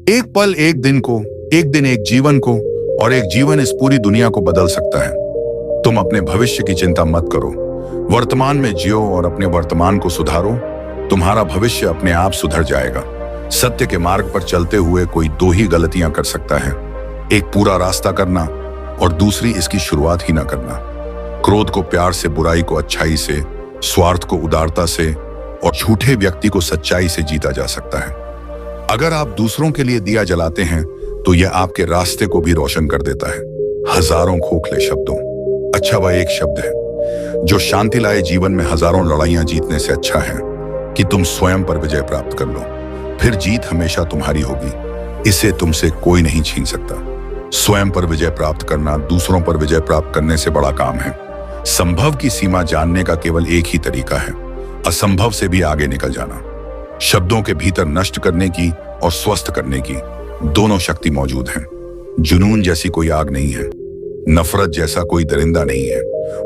एक पल एक दिन को, एक दिन एक जीवन को, और एक जीवन इस पूरी दुनिया को बदल सकता है। तुम अपने भविष्य की चिंता मत करो, वर्तमान में जियो और अपने वर्तमान को सुधारो। तुम्हारा भविष्य अपने आप सुधर जाएगा। सत्य के मार्ग पर चलते हुए कोई दो ही गलतियां कर सकता है, एक पूरा रास्ता करना और दूसरी इसकी शुरुआत ही ना करना। क्रोध को प्यार से, बुराई को अच्छाई से, स्वार्थ को उदारता से और झूठे व्यक्ति को सच्चाई से जीता जा सकता है। अगर आप दूसरों के लिए दिया जलाते हैं तो यह आपके रास्ते को भी रोशन कर देता है। हजारों खोखले शब्दों, अच्छा वह एक शब्द है जो शांति लाए जीवन में हजारों लड़ाइयां जीतने से अच्छा है कि तुम स्वयं पर विजय प्राप्त कर लो। फिर जीत हमेशा तुम्हारी होगी, इसे तुमसे कोई नहीं छीन सकता। स्वयं पर विजय प्राप्त करना दूसरों पर विजय प्राप्त करने से बड़ा काम है। संभव की सीमा जानने का केवल एक ही तरीका है, असंभव से भी आगे निकल जाना। शब्दों के भीतर नष्ट करने की और स्वस्थ करने की दोनों शक्ति मौजूद हैं। जुनून जैसी कोई आग नहीं है, नफरत जैसा कोई दरिंदा नहीं है,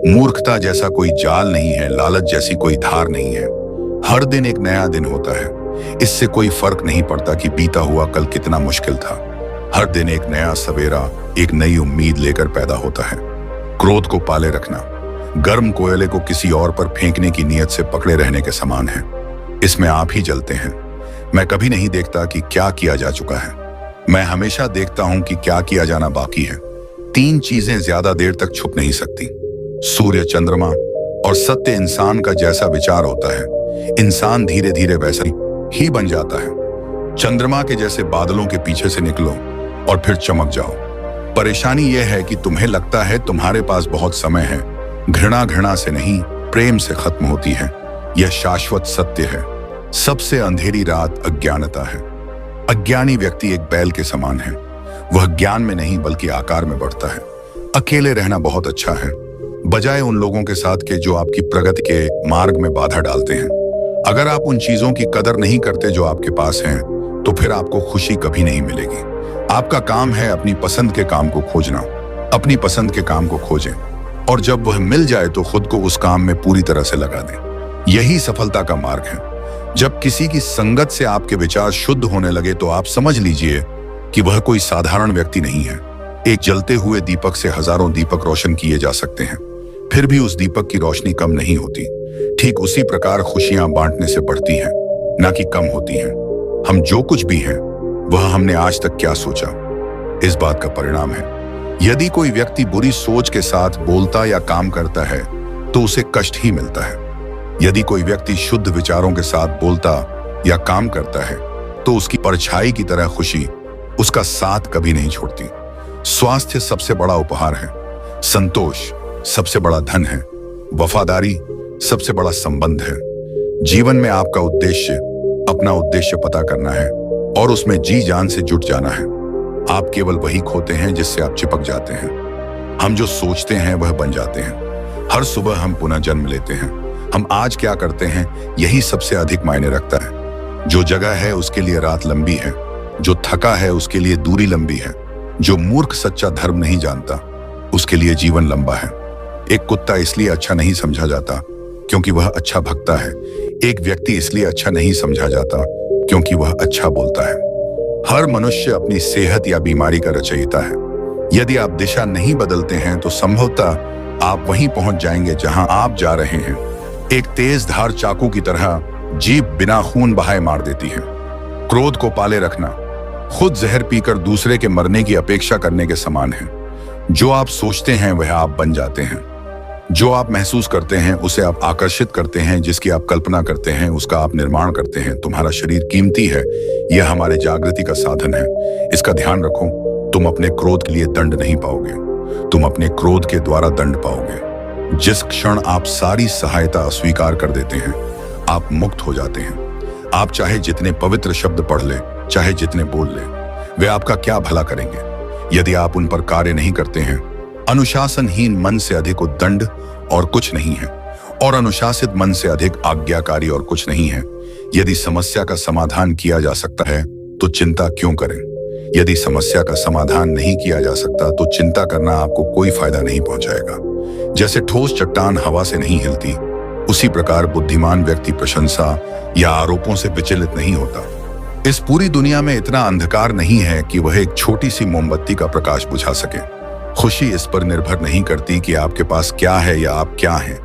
मूर्खता जैसा कोई जाल नहीं है, लालच जैसी कोई धार नहीं है। हर दिन एक नया दिन होता है, इससे कोई फर्क नहीं पड़ता कि बीता हुआ कल कितना मुश्किल था। हर दिन एक नया सवेरा, एक नई उम्मीद लेकर पैदा होता है। क्रोध को पाले रखना गर्म कोयले को किसी और पर फेंकने की नीयत से पकड़े रहने के समान है। इसमें आप ही जलते हैं। मैं कभी नहीं देखता कि क्या किया जा चुका है, मैं हमेशा देखता हूं कि क्या किया जाना बाकी है। तीन चीजें ज्यादा देर तक छुप नहीं सकती, सूर्य, चंद्रमा और सत्य। इंसान का जैसा विचार होता है, इंसान धीरे धीरे वैसा ही बन जाता है। चंद्रमा के जैसे बादलों के पीछे से निकलो और फिर चमक जाओ। परेशानी यह है कि तुम्हें लगता है तुम्हारे पास बहुत समय है। घृणा से नहीं, प्रेम से खत्म होती है। यह शाश्वत सत्य है। सबसे अंधेरी रात अज्ञानता है। अज्ञानी व्यक्ति एक बैल के समान है, वह ज्ञान में नहीं बल्कि आकार में बढ़ता है। अकेले रहना बहुत अच्छा है, बजाय उन लोगों के साथ के जो आपकी प्रगति के मार्ग में बाधा डालते हैं। अगर आप उन चीजों की कदर नहीं करते जो आपके पास हैं, तो फिर आपको खुशी कभी नहीं मिलेगी। आपका काम है अपनी पसंद के काम को खोजना। अपनी पसंद के काम को खोजें और जब वह मिल जाए तो खुद को उस काम में पूरी तरह से लगा दें। यही सफलता का मार्ग है। जब किसी की संगत से आपके विचार शुद्ध होने लगे तो आप समझ लीजिए कि वह कोई साधारण व्यक्ति नहीं है। एक जलते हुए दीपक से हजारों दीपक रोशन किए जा सकते हैं, फिर भी उस दीपक की रोशनी कम नहीं होती। ठीक उसी प्रकार खुशियां बांटने से बढ़ती हैं, ना कि कम होती हैं। हम जो कुछ भी हैं, वह हमने आज तक क्या सोचा, इस बात का परिणाम है। यदि कोई व्यक्ति बुरी सोच के साथ बोलता या काम करता है तो उसे कष्ट ही मिलता है। यदि कोई व्यक्ति शुद्ध विचारों के साथ बोलता या काम करता है तो उसकी परछाई की तरह खुशी उसका साथ कभी नहीं छोड़ती। स्वास्थ्य सबसे बड़ा उपहार है, संतोष सबसे बड़ा धन है, वफादारी सबसे बड़ा संबंध है। जीवन में आपका उद्देश्य अपना उद्देश्य पता करना है और उसमें जी जान से जुट जाना है। आप केवल वही खोते हैं जिससे आप चिपक जाते हैं। हम जो सोचते हैं वह बन जाते हैं। हर सुबह हम पुनः जन्म लेते हैं। हम आज क्या करते हैं यही सबसे अधिक मायने रखता है। जो जगह है उसके लिए रात लंबी है, जो थका है उसके लिए दूरी लंबी है, जो मूर्ख सच्चा धर्म नहीं जानता उसके लिए जीवन लंबा है। एक कुत्ता इसलिए अच्छा नहीं समझा जाता क्योंकि वह अच्छा भगता है। एक व्यक्ति इसलिए अच्छा नहीं समझा जाता क्योंकि वह अच्छा बोलता है। हर मनुष्य अपनी सेहत या बीमारी का रचयिता है। यदि आप दिशा नहीं बदलते हैं तो संभवतः आप वहीं पहुंच जाएंगे जहां आप जा रहे हैं। एक तेज धार चाकू की तरह जीभ बिना खून बहाए मार देती है। क्रोध को पाले रखना खुद जहर पीकर दूसरे के मरने की अपेक्षा करने के समान है। जो आप सोचते हैं वह आप बन जाते हैं। जो आप महसूस करते हैं उसे आप आकर्षित करते हैं। जिसकी आप कल्पना करते हैं उसका आप निर्माण करते हैं। तुम्हारा शरीर कीमती है, यह हमारे जागृति का साधन है। इसका ध्यान रखो। तुम अपने क्रोध के लिए दंड नहीं पाओगे, तुम अपने क्रोध के द्वारा दंड पाओगे। जिस क्षण आप सारी सहायता अस्वीकार कर देते हैं, आप मुक्त हो जाते हैं। आप चाहे जितने पवित्र शब्द पढ़ ले, चाहे जितने बोल ले, वे आपका क्या भला करेंगे यदि आप उन पर कार्य नहीं करते हैं। अनुशासनहीन मन से अधिक उद्दंड और कुछ नहीं है, और अनुशासित मन से अधिक आज्ञाकारी और कुछ नहीं है। यदि समस्या का समाधान किया जा सकता है तो चिंता क्यों करें। यदि समस्या का समाधान नहीं किया जा सकता तो चिंता करना आपको कोई फायदा नहीं पहुंचाएगा। जैसे ठोस चट्टान हवा से नहीं हिलती, उसी प्रकार बुद्धिमान व्यक्ति प्रशंसा या आरोपों से विचलित नहीं होता। इस पूरी दुनिया में इतना अंधकार नहीं है कि वह एक छोटी सी मोमबत्ती का प्रकाश बुझा सके। खुशी इस पर निर्भर नहीं करती कि आपके पास क्या है या आप क्या हैं।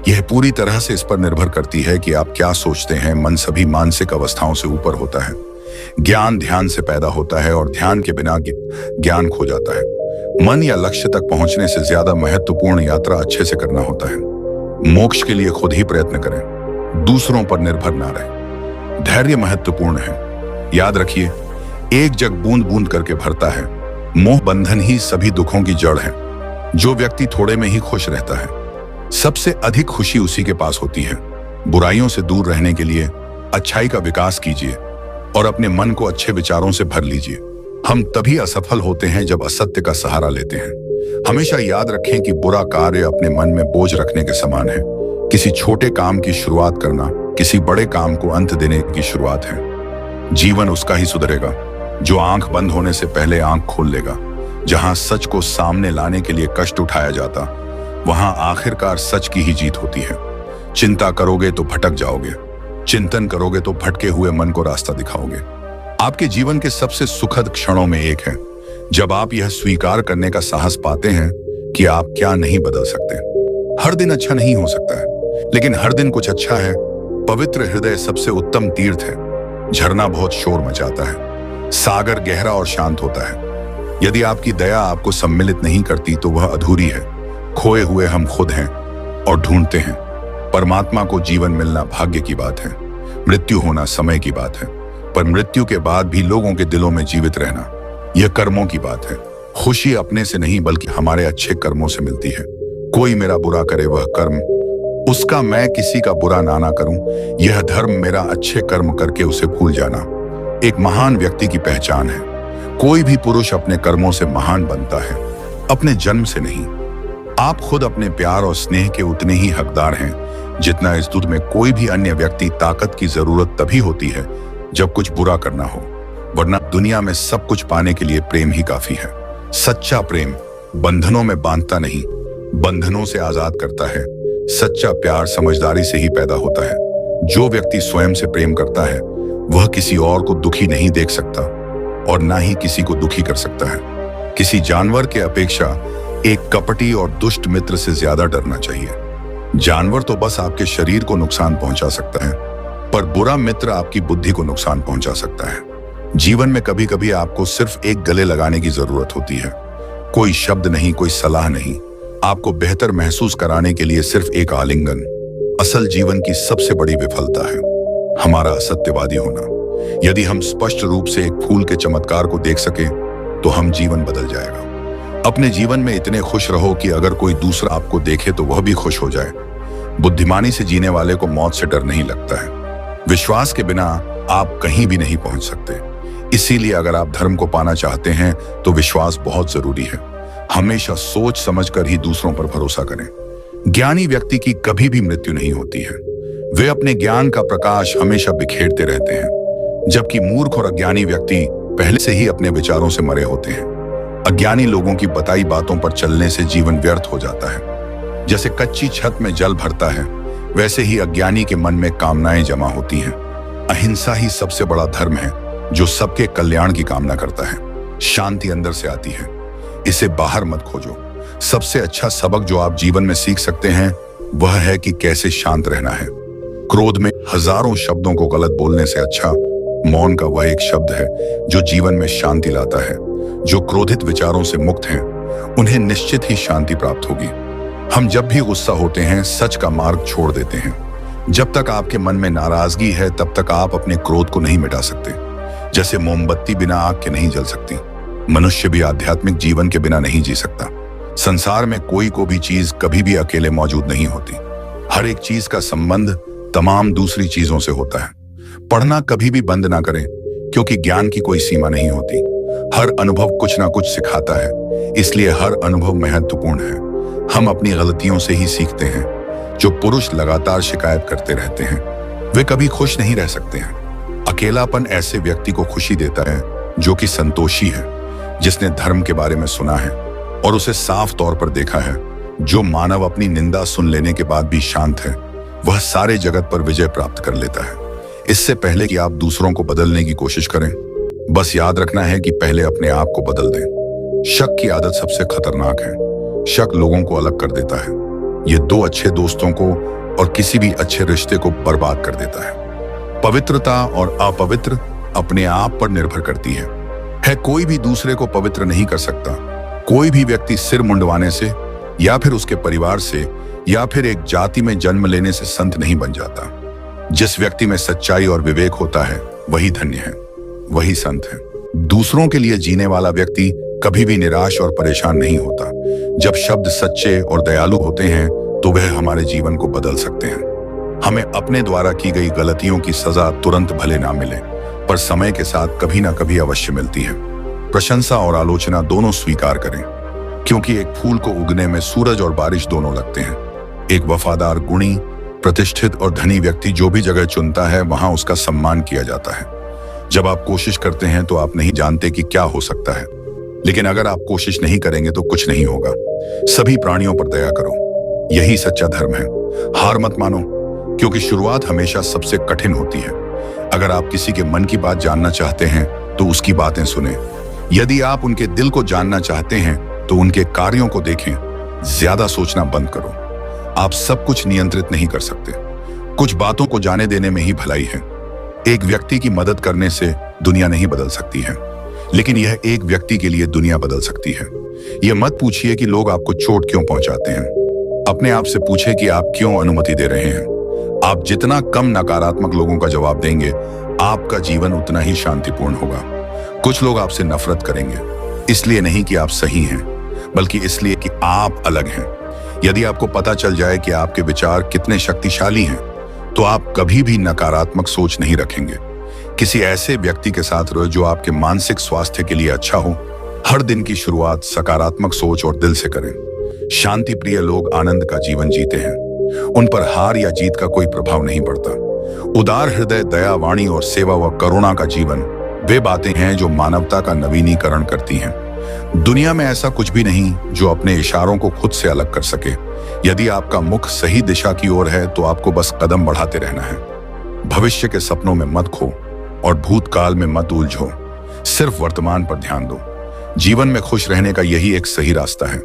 यह पूरी तरह से इस पर निर्भर करती है कि आप क्या सोचते हैं। मन सभी मानसिक अवस्थाओं से ऊपर होता है। ज्ञान ध्यान से पैदा होता है और ध्यान के बिना ज्ञान खो जाता है। मन या लक्ष्य तक पहुंचने से ज्यादा महत्वपूर्ण यात्रा अच्छे से करना होता है। मोक्ष के लिए खुद ही प्रयत्न करें, दूसरों पर निर्भर ना रहें। धैर्य महत्वपूर्ण है। याद रखिए, एक जग बूंद बूंद करके भरता है। मोह बंधन ही सभी दुखों की जड़ है। जो व्यक्ति थोड़े में ही खुश रहता है, सबसे अधिक खुशी उसी के पास होती है। बुराइयों से दूर रहने के लिए अच्छाई का विकास कीजिए और अपने मन को अच्छे विचारों से भर लीजिए। हम तभी असफल होते हैं जब असत्य का सहारा लेते हैं। हमेशा याद रखें कि बुरा कार्य अपने मन में बोझ रखने के समान है। किसी छोटे काम की शुरुआत करना किसी बड़े काम को अंत देने की शुरुआत है। जीवन उसका ही सुधरेगा जो आंख बंद होने से पहले आंख खोल लेगा। जहां सच को सामने लाने के लिए कष्ट उठाया जाता, वहां आखिरकार सच की ही जीत होती है। चिंता करोगे तो भटक जाओगे, चिंतन करोगे तो भटके हुए मन को रास्ता दिखाओगे। आपके जीवन के सबसे सुखद क्षणों में एक है जब आप यह स्वीकार करने का साहस पाते हैं कि आप क्या नहीं बदल सकते। हर दिन अच्छा नहीं हो सकता है, लेकिन हर दिन कुछ अच्छा है। पवित्र हृदय सबसे उत्तम तीर्थ है। झरना बहुत शोर मचाता है, सागर गहरा और शांत होता है। यदि आपकी दया आपको सम्मिलित नहीं करती तो वह अधूरी है। खोए हुए हम खुद हैं और ढूंढते हैं। परमात्मा को जीवन मिलना भाग्य की बात है, मृत्यु होना समय की बात है। पर मृत्यु के बाद भी लोगों के दिलों में जीवित रहना, यह कर्मों की बात है। खुशी अपने से नहीं बल्कि हमारे अच्छे कर्मों से मिलती है। कोई मेरा बुरा करे वह कर्म उसका, मैं किसी का बुरा ना करूं यह धर्म मेरा। अच्छे कर्म करके उसे भूल जाना एक महान व्यक्ति की पहचान है। कोई भी पुरुष अपने कर्मों से महान बनता है, अपने जन्म से नहीं। आप खुद अपने प्यार और स्नेह के उतने ही हकदार हैं जितना इस दुनिया में कोई भी अन्य व्यक्ति। ताकत की जरूरत तभी होती है जब कुछ बुरा करना हो, वरना दुनिया में सब कुछ पाने के लिए प्रेम ही काफी है। सच्चा प्रेम बंधनों में बांधता नहीं, बंधनों से आजाद करता है। सच्चा प्यार समझदारी से ही पैदा होता है। जो व्यक्ति स्वयं से प्रेम करता है वह किसी और को दुखी नहीं देख सकता और ना ही किसी को दुखी कर सकता है। किसी जानवर के अपेक्षा एक कपटी और दुष्ट मित्र से ज्यादा डरना चाहिए। जानवर तो बस आपके शरीर को नुकसान पहुंचा सकता है, पर बुरा मित्र आपकी बुद्धि को नुकसान पहुंचा सकता है। जीवन में कभी कभी आपको सिर्फ एक गले लगाने की जरूरत होती है। कोई शब्द नहीं, कोई सलाह नहीं, आपको बेहतर महसूस कराने के लिए सिर्फ एक आलिंगन। असल जीवन की सबसे बड़ी विफलता है हमारा सत्यवादी होना। यदि हम स्पष्ट रूप से एक फूल के चमत्कार को देख सके तो हम जीवन बदल जाएगा। अपने जीवन में इतने खुश रहो कि अगर कोई दूसरा आपको देखे तो वह भी खुश हो जाए। बुद्धिमानी से जीने वाले को मौत से डर नहीं लगता है। विश्वास के बिना आप कहीं भी नहीं पहुंच सकते। इसीलिए अगर आप धर्म को पाना चाहते हैं तो विश्वास बहुत जरूरी है। हमेशा सोच समझकर ही दूसरों पर भरोसा करें। ज्ञानी व्यक्ति की कभी भी मृत्यु नहीं होती है। वे अपने ज्ञान का प्रकाश हमेशा बिखेरते रहते हैं, जबकि मूर्ख और अज्ञानी व्यक्ति पहले से ही अपने विचारों से मरे होते हैं। अज्ञानी लोगों की बताई बातों पर चलने से जीवन व्यर्थ हो जाता है। जैसे कच्ची छत में जल भरता है, वैसे ही अज्ञानी के मन में कामनाएं जमा होती हैं। अहिंसा ही सबसे बड़ा धर्म है जो सबके कल्याण की कामना करता है। शांति अंदर से आती है, इसे बाहर मत खोजो। सबसे अच्छा सबक जो आप जीवन में सीख सकते हैं वह है कि कैसे शांत रहना है। क्रोध में हजारों शब्दों को गलत बोलने से अच्छा मौन का वह एक शब्द है जो जीवन में शांति लाता है। जो क्रोधित विचारों से मुक्त हैं, उन्हें निश्चित ही शांति प्राप्त होगी। हम जब भी गुस्सा होते हैं सच का मार्ग छोड़ देते हैं। जब तक आपके मन में नाराजगी है तब तक आप अपने क्रोध को नहीं मिटा सकते। जैसे मोमबत्ती बिना आग के नहीं जल सकती, मनुष्य भी आध्यात्मिक जीवन के बिना नहीं जी सकता। संसार में कोई को भी चीज कभी भी अकेले मौजूद नहीं होती। हर एक चीज का संबंध तमाम दूसरी चीजों से होता है। पढ़ना कभी भी बंद ना करें, क्योंकि ज्ञान की कोई सीमा नहीं होती। हर अनुभव कुछ ना कुछ सिखाता है, इसलिए हर अनुभव महत्वपूर्ण है। हम अपनी गलतियों से ही सीखते हैं। जो पुरुष लगातार शिकायत करते रहते हैं वे कभी खुश नहीं रह सकते हैं। अकेलापन ऐसे व्यक्ति को खुशी देता है जो कि संतोषी है, जिसने धर्म के बारे में सुना है और उसे साफ तौर पर देखा है। जो मानव अपनी निंदा सुन लेने के बाद भी शांत है, वह सारे जगत पर विजय प्राप्त कर लेता है। इससे पहले कि आप दूसरों को बदलने की कोशिश करें, बस याद रखना है कि पहले अपने आप को बदल दें। शक की आदत सबसे खतरनाक है। शक लोगों को अलग कर देता है। ये दो अच्छे दोस्तों को और किसी भी अच्छे रिश्ते को बर्बाद कर देता है। पवित्रता और अपवित्र अपने आप पर निर्भर करती है। कोई भी दूसरे को पवित्र नहीं कर सकता। कोई भी व्यक्ति सिर मुंडवाने से या फिर उसके परिवार से या फिर एक जाति में जन्म लेने से संत नहीं बन जाता। जिस व्यक्ति में सच्चाई और विवेक होता है वही धन्य है, वही संत है। दूसरों के लिए जीने वाला व्यक्ति कभी भी निराश और परेशान नहीं होता। जब शब्द सच्चे और दयालु होते हैं तो वह हमारे जीवन को बदल सकते हैं। हमें अपने द्वारा की गई गलतियों की सजा तुरंत भले ना मिले, पर समय के साथ कभी ना कभी अवश्य मिलती है। प्रशंसा और आलोचना दोनों स्वीकार करें, क्योंकि एक फूल को उगने में सूरज और बारिश दोनों लगते हैं। एक वफादार, गुणी, प्रतिष्ठित और धनी व्यक्ति जो भी जगह चुनता है वहां उसका सम्मान किया जाता है। जब आप कोशिश करते हैं तो आप नहीं जानते कि क्या हो सकता है, लेकिन अगर आप कोशिश नहीं करेंगे तो कुछ नहीं होगा। सभी प्राणियों पर दया करो, यही सच्चा धर्म है। हार मत मानो, क्योंकि शुरुआत हमेशा सबसे कठिन होती है। अगर आप किसी के मन की बात जानना चाहते हैं तो उसकी बातें सुने। यदि आप उनके दिल को जानना चाहते हैं तो उनके कार्यों को देखें। ज्यादा सोचना बंद करो। आप सब कुछ नियंत्रित नहीं कर सकते। कुछ बातों को जाने देने में ही भलाई है। एक व्यक्ति की मदद करने से दुनिया नहीं बदल सकती है, लेकिन यह एक व्यक्ति के लिए दुनिया बदल सकती है। यह मत पूछिए कि लोग आपको चोट क्यों पहुंचाते हैं। अपने आप से पूछे कि आप क्यों अनुमति दे रहे हैं। आप जितना कम नकारात्मक लोगों का जवाब देंगे, आपका जीवन उतना ही शांतिपूर्ण होगा। कुछ लोग आपसे नफरत करेंगे, इसलिए नहीं कि आप सही हैं, बल्कि इसलिए कि आप अलग हैं। यदि आपको पता चल जाए कि आपके विचार कितने शक्तिशाली हैं, तो आप कभी भी नकारात्मक सोच नहीं रखेंगे। किसी ऐसे व्यक्ति के साथ रहो जो आपके मानसिक स्वास्थ्य के लिए अच्छा हो। हर दिन की शुरुआत सकारात्मक सोच और दिल से करें। शांति प्रिय लोग आनंद का जीवन जीते हैं। उन पर हार या जीत का कोई प्रभाव नहीं पड़ता। उदार हृदय, दया, वाणी और सेवा व करुणा का जीवन वे बातें हैं जो मानवता का नवीनीकरण करती हैं। दुनिया में ऐसा कुछ भी नहीं जो अपने इशारों को खुद से अलग कर सके। यदि आपका मुख सही दिशा की ओर है तो आपको बस कदम बढ़ाते रहना है। भविष्य के सपनों में मत खो और भूतकाल में मत उलझो। सिर्फ वर्तमान पर ध्यान दो। जीवन में खुश रहने का यही एक सही रास्ता है।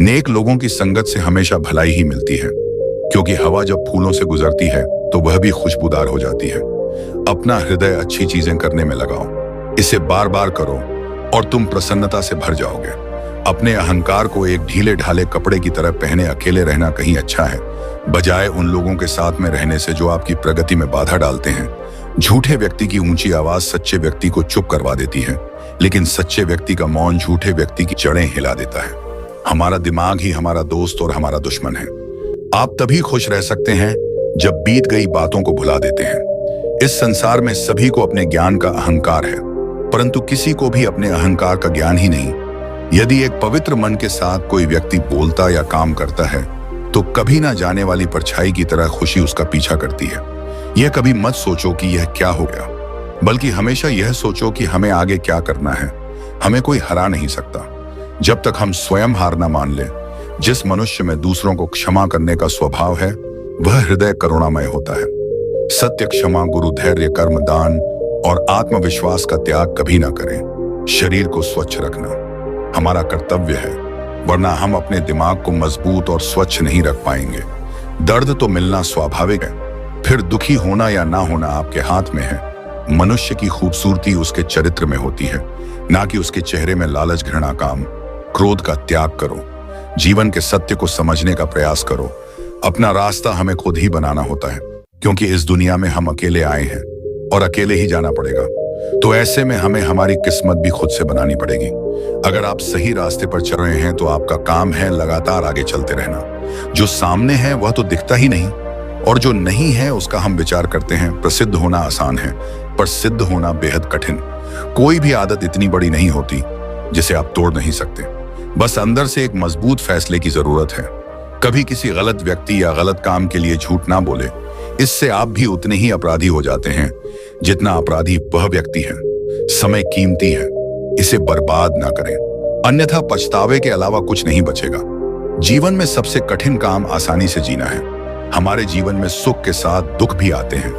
नेक लोगों की संगत से हमेशा भलाई ही मिलती है, क्योंकि हवा जब फूलों से गुजरती है तो वह भी खुशबूदार हो जाती है। अपना हृदय अच्छी चीजें करने में लगाओ। इसे बार बार करो और तुम प्रसन्नता से भर जाओगे। अपने अहंकार को एक ढीले ढाले कपड़े की तरह पहने अकेले रहना कहीं अच्छा है, बजाय उन लोगों के साथ में रहने से जो आपकी प्रगति में बाधा डालते हैं। झूठे व्यक्ति की ऊंची आवाज सच्चे व्यक्ति को चुप करवा देती है, लेकिन सच्चे व्यक्ति का मौन झूठे व्यक्ति की जड़ें हिला देता है। हमारा दिमाग ही हमारा दोस्त और हमारा दुश्मन है। आप तभी खुश रह सकते हैं जब बीत गई बातों को भुला देते हैं। इस संसार में सभी को अपने ज्ञान का अहंकार है, परंतु किसी को भी अपने अहंकार का ज्ञान ही नहीं। यदि एक पवित्र मन के साथ कोई व्यक्ति बोलता या काम करता है तो कभी ना जाने वाली परछाई की तरह खुशी उसका पीछा करती है। यह कभी मत सोचो कि यह क्या हो गया, बल्कि हमेशा यह सोचो कि हमें आगे क्या करना है। हमें कोई हरा नहीं सकता जब तक हम स्वयं हार ना मान लें। जिस मनुष्य में दूसरों को क्षमा करने का स्वभाव है वह हृदय करुणामय होता है। सत्य, क्षमा, गुरु, धैर्य, कर्म, दान और आत्मविश्वास का त्याग कभी ना करें। शरीर को स्वच्छ रखना हमारा कर्तव्य है, वरना हम अपने दिमाग को मजबूत और स्वच्छ नहीं रख पाएंगे। दर्द तो मिलना स्वाभाविक है, फिर दुखी होना या ना होना आपके हाथ में है। मनुष्य की खूबसूरती उसके चरित्र में होती है, ना कि उसके चेहरे में लालच, घृणा, काम, क्रोध का त्याग करो। जीवन के सत्य को समझने का प्रयास करो। अपना रास्ता हमें खुद ही बनाना होता है, क्योंकि इस दुनिया में हम अकेले आए हैं और अकेले ही जाना पड़ेगा। तो ऐसे में हमें हमारी किस्मत भी खुद से बनानी पड़ेगी। अगर आप सही रास्ते पर चल रहे हैं तो आपका काम है लगातार आगे चलते रहना। जो सामने है वह तो दिखता ही नहीं, और जो नहीं है उसका हम विचार करते हैं। प्रसिद्ध होना आसान है, पर सिद्ध होना बेहद कठिन। कोई भी आदत इतनी बड़ी नहीं होती जिसे आप तोड़ नहीं सकते। बस अंदर से एक मजबूत फैसले की जरूरत है। कभी किसी गलत व्यक्ति या गलत काम के लिए झूठ ना बोले। इससे आप भी उतने ही अपराधी हो जाते हैं जितना अपराधी वह व्यक्ति है। समय कीमती है, इसे बर्बाद ना करें, अन्यथा पछतावे के अलावा कुछ नहीं बचेगा। जीवन में सबसे कठिन काम आसानी से जीना है। हमारे जीवन में सुख के साथ दुख भी आते हैं,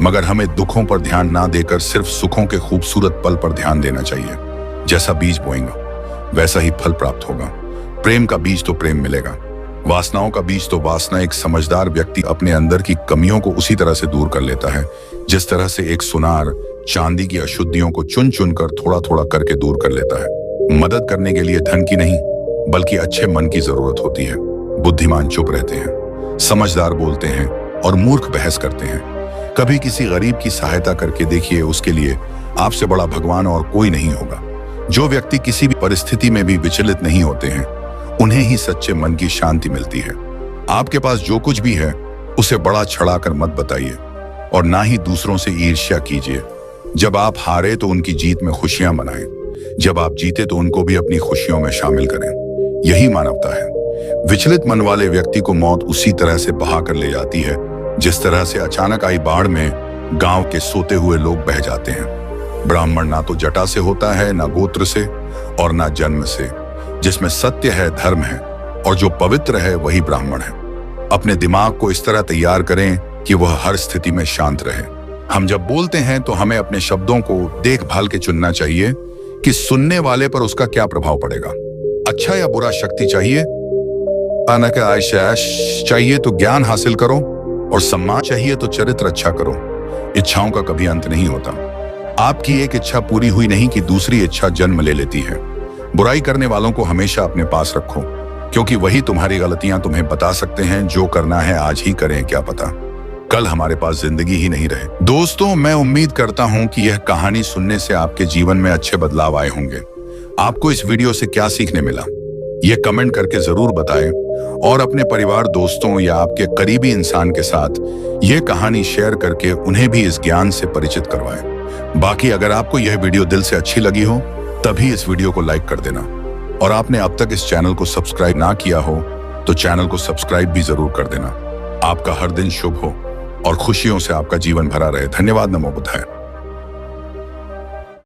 मगर हमें दुखों पर ध्यान ना देकर सिर्फ सुखों के खूबसूरत पल पर ध्यान देना चाहिए। जैसा बीज बोएंगा वैसा ही फल प्राप्त होगा। प्रेम का बीज तो प्रेम मिलेगा, वासनाओं का बीज तो वासना। एक समझदार व्यक्ति अपने अंदर की कमियों को उसी तरह से दूर कर लेता है जिस तरह से एक सुनार चांदी की अशुद्धियों को चुन चुन कर थोड़ा थोड़ा करके दूर कर लेता है। मदद करने के लिए धन की नहीं बल्कि अच्छे मन की जरूरत होती है। बुद्धिमान चुप रहते हैं, समझदार बोलते हैं और मूर्ख बहस करते हैं। कभी किसी गरीब की सहायता करके देखिए, उसके लिए आपसे बड़ा भगवान और कोई नहीं होगा। जो व्यक्ति किसी भी परिस्थिति में भी विचलित नहीं होते हैं उन्हें ही सच्चे मन की शांति मिलती है। आपके पास जो कुछ भी है उसे बड़ा छड़ाकर मत बताइए और ना ही दूसरों से ईर्ष्या कीजिए। जब आप हारे तो उनकी जीत में खुशियां मनाएं, जब आप जीते तो उनको भी अपनी खुशियों में शामिल करें। यही मानवता है। विचलित मन वाले व्यक्ति को मौत उसी तरह से बहा कर ले जाती है जिस तरह से अचानक आई बाढ़ में गांव के सोते हुए लोग बह जाते हैं। ब्राह्मण ना तो जटा से होता है, ना गोत्र से और ना जन्म से। जिसमें सत्य है, धर्म है और जो पवित्र है वही ब्राह्मण है। अपने दिमाग को इस तरह तैयार करें कि वह हर स्थिति में शांत रहे। हम जब बोलते हैं तो हमें अपने शब्दों को देखभाल के चुनना चाहिए कि सुनने वाले पर उसका क्या प्रभाव पड़ेगा। अच्छा या बुरा शक्ति चाहिए, आयश चाहिए तो ज्ञान हासिल करो और सम्मान चाहिए तो चरित्र अच्छा करो। इच्छाओं का कभी अंत नहीं होता। आपकी एक इच्छा पूरी हुई नहीं कि दूसरी इच्छा जन्म ले लेती है। बुराई करने वालों को हमेशा अपने पास रखो क्योंकि वही तुम्हारी गलतियां तुम्हें बता सकते हैं। जो करना है आज ही करें, क्या पता कल हमारे पास जिंदगी ही नहीं रहे। दोस्तों, मैं उम्मीद करता हूं कि यह कहानी सुनने से आपके जीवन में अच्छे बदलाव आए होंगे। आपको इस वीडियो से क्या सीखने मिला यह कमेंट करके जरूर बताएं और अपने परिवार, दोस्तों या आपके करीबी इंसान के साथ यह कहानी शेयर करके उन्हें भी इस ज्ञान से परिचित करवाएं। बाकी अगर आपको यह वीडियो दिल से अच्छी लगी हो तभी इस वीडियो को लाइक कर देना और आपने अब तक इस चैनल को सब्सक्राइब ना किया हो तो चैनल को सब्सक्राइब भी जरूर कर देना। आपका हर दिन शुभ हो और खुशियों से आपका जीवन भरा रहे। धन्यवाद। नमो बुद्धाय।